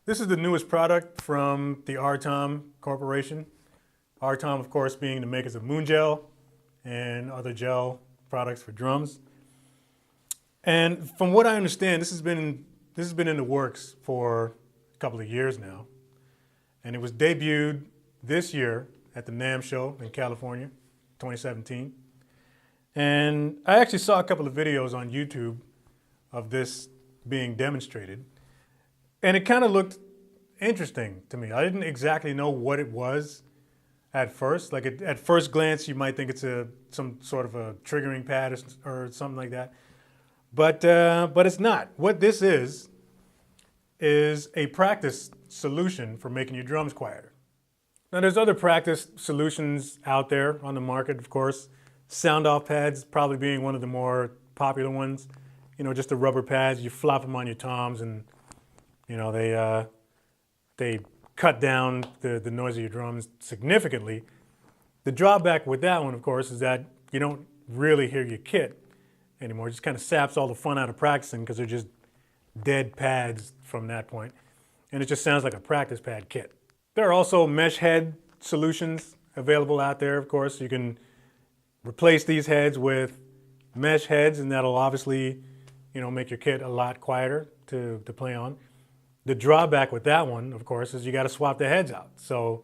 This is the newest product from the Rtom Corporation. Rtom, of course, being the makers of Moon Gel and other gel products for drums. And from what I understand, this has been in the works for a couple of years now. And it was debuted this year at the NAMM show in California, 2017. And I actually saw a couple of videos on YouTube of this being demonstrated. And it kind of looked interesting to me. I didn't exactly know what it was at first. Like at first glance, you might think it's some sort of a triggering pad or something like that. But it's not. What this is a practice solution for making your drums quieter. Now there's other practice solutions out there on the market, of course. Sound off pads probably being one of the more popular ones. You know, just the rubber pads, you flop them on your toms and you know, they cut down the noise of your drums significantly. The drawback with that one, of course, is that you don't really hear your kit anymore. It just kind of saps all the fun out of practicing because they're just dead pads from that point. And it just sounds like a practice pad kit. There are also mesh head solutions available out there, of course. You can replace these heads with mesh heads, and that'll obviously, you know, make your kit a lot quieter to play on. The drawback with that one, of course, is you got to swap the heads out. So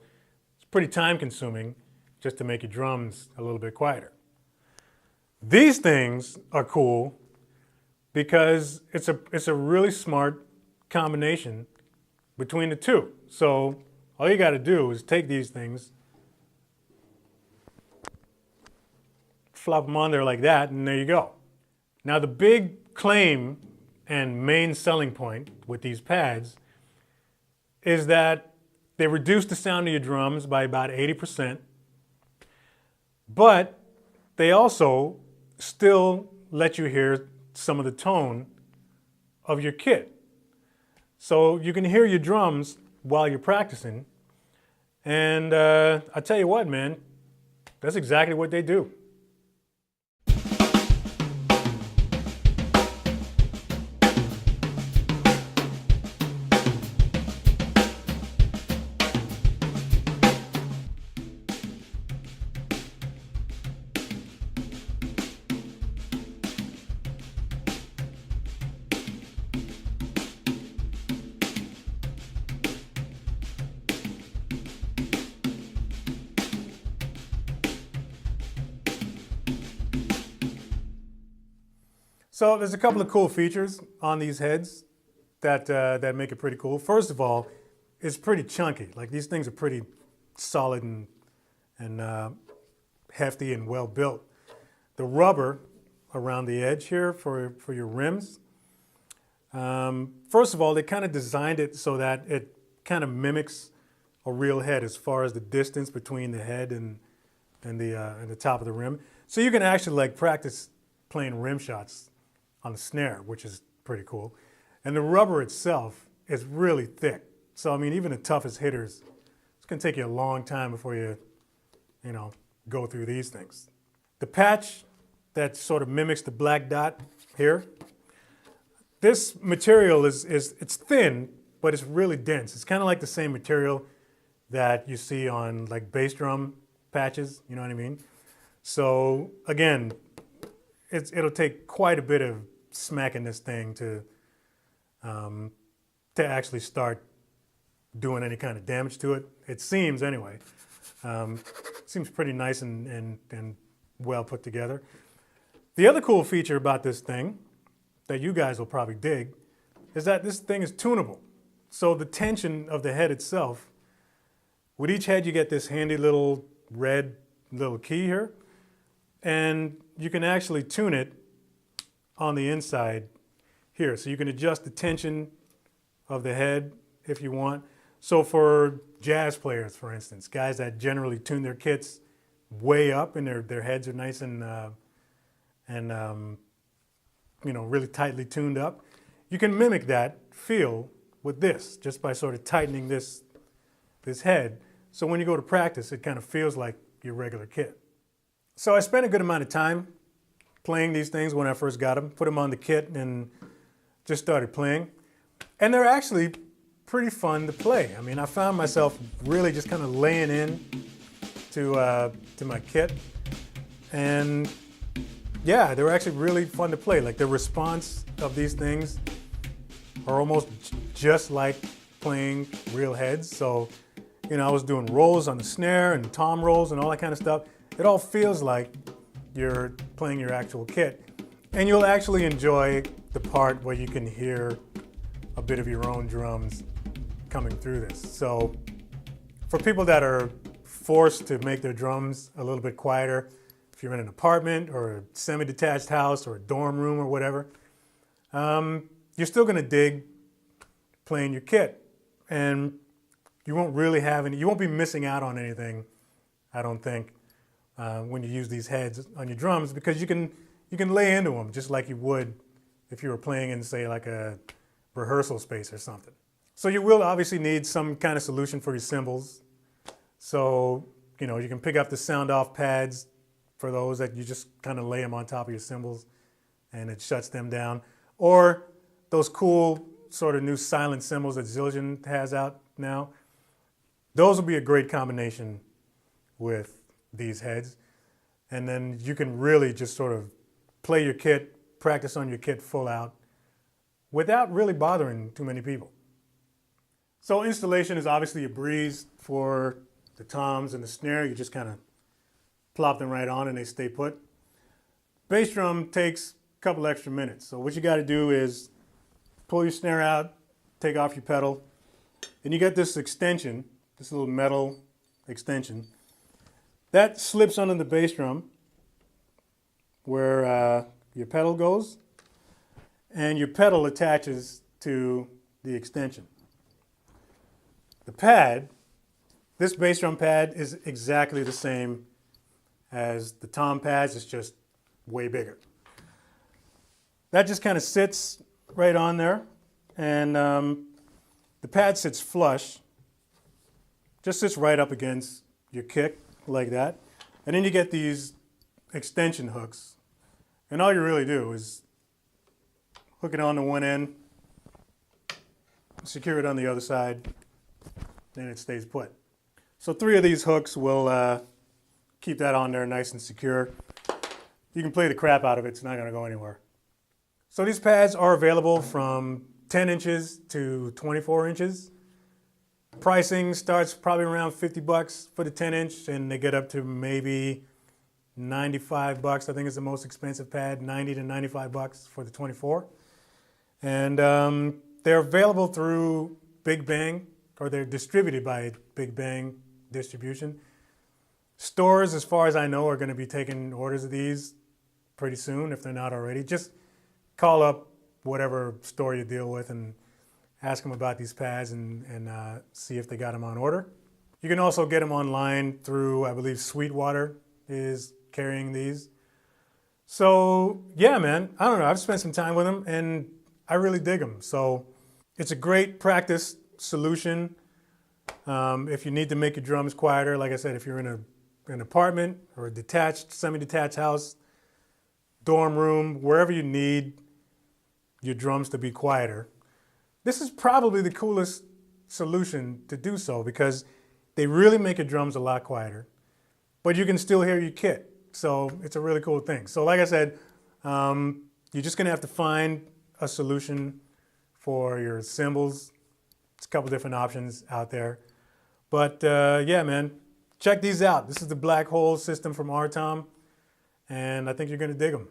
it's pretty time consuming just to make your drums a little bit quieter. These things are cool because it's a really smart combination between the two. So all you got to do is take these things, flop them on there like that, and there you go. Now the big claim and main selling point with these pads is that they reduce the sound of your drums by about 80%, but they also still let you hear some of the tone of your kit. So you can hear your drums while you're practicing, and I tell you what, man, that's exactly what they do. So there's a couple of cool features on these heads that make it pretty cool. First of all, it's pretty chunky. Like these things are pretty solid and hefty and well built. The rubber around the edge here for your rims, first of all, they kind of designed it so that it kind of mimics a real head as far as the distance between the head and the top of the rim. So you can actually like practice playing rim shots on the snare, which is pretty cool. And the rubber itself is really thick. So I mean, even the toughest hitters, it's gonna take you a long time before you know, go through these things. The patch that sort of mimics the black dot here, this material it's thin, but it's really dense. It's kind of like the same material that you see on like bass drum patches, you know what I mean? So again, it'll take quite a bit of smacking this thing to actually start doing any kind of damage to it. It seems anyway. Seems pretty nice and well put together. The other cool feature about this thing that you guys will probably dig is that this thing is tunable. So the tension of the head itself, with each head you get this handy little red little key here, and you can actually tune it on the inside here. So you can adjust the tension of the head if you want. So for jazz players, for instance, guys that generally tune their kits way up and their heads are nice and you know, really tightly tuned up, you can mimic that feel with this just by sort of tightening this head. So when you go to practice, it kind of feels like your regular kit. So I spent a good amount of time playing these things when I first got them, put them on the kit and just started playing. And they're actually pretty fun to play. I mean, I found myself really just kind of laying in to my kit, and yeah, they were actually really fun to play. Like the response of these things are almost just like playing real heads. So, you know, I was doing rolls on the snare and tom rolls and all that kind of stuff. It all feels like you're playing your actual kit, and you'll actually enjoy the part where you can hear a bit of your own drums coming through this. So for people that are forced to make their drums a little bit quieter, if you're in an apartment or a semi-detached house or a dorm room or whatever, you're still gonna dig playing your kit, and you won't really have any, you won't be missing out on anything, I don't think, when you use these heads on your drums, because you can lay into them just like you would if you were playing in, say, like a rehearsal space or something. So you will obviously need some kind of solution for your cymbals. So, you know, you can pick up the sound off pads for those that you just kind of lay them on top of your cymbals and it shuts them down. Or those cool sort of new silent cymbals that Zildjian has out now. Those will be a great combination with these heads. And then you can really just sort of play your kit, practice on your kit full out without really bothering too many people. So installation is obviously a breeze for the toms and the snare. You just kind of plop them right on and they stay put. Bass drum takes a couple extra minutes. So what you got to do is pull your snare out, take off your pedal, and you get this extension, this little metal extension, that slips under the bass drum where your pedal goes, and your pedal attaches to the extension. The pad, this bass drum pad, is exactly the same as the tom pads, it's just way bigger. That just kind of sits right on there, and the pad sits flush, just sits right up against your kick like that. And then you get these extension hooks, and all you really do is hook it onto one end, secure it on the other side, and it stays put. So 3 of these hooks will keep that on there nice and secure. You can play the crap out of it, it's not gonna go anywhere. So these pads are available from 10 inches to 24 inches. Pricing starts probably around 50 bucks for the 10 inch, and they get up to maybe 95 bucks. I think it's the most expensive pad, 90 to 95 bucks for the 24. And they're available through Big Bang, or they're distributed by Big Bang Distribution. Stores, as far as I know, are going to be taking orders of these pretty soon, if they're not already. Just call up whatever store you deal with and ask them about these pads and see if they got them on order. You can also get them online through, I believe, Sweetwater is carrying these. So yeah, man, I don't know, I've spent some time with them and I really dig them. So it's a great practice solution. If you need to make your drums quieter, like I said, if you're in an apartment or a detached, semi-detached house, dorm room, wherever you need your drums to be quieter, this is probably the coolest solution to do so, because they really make your drums a lot quieter, but you can still hear your kit. So it's a really cool thing. So like I said, you're just gonna have to find a solution for your cymbals. It's a couple different options out there. But yeah, man, check these out. This is the Black Hole system from Rtom, and I think you're gonna dig them.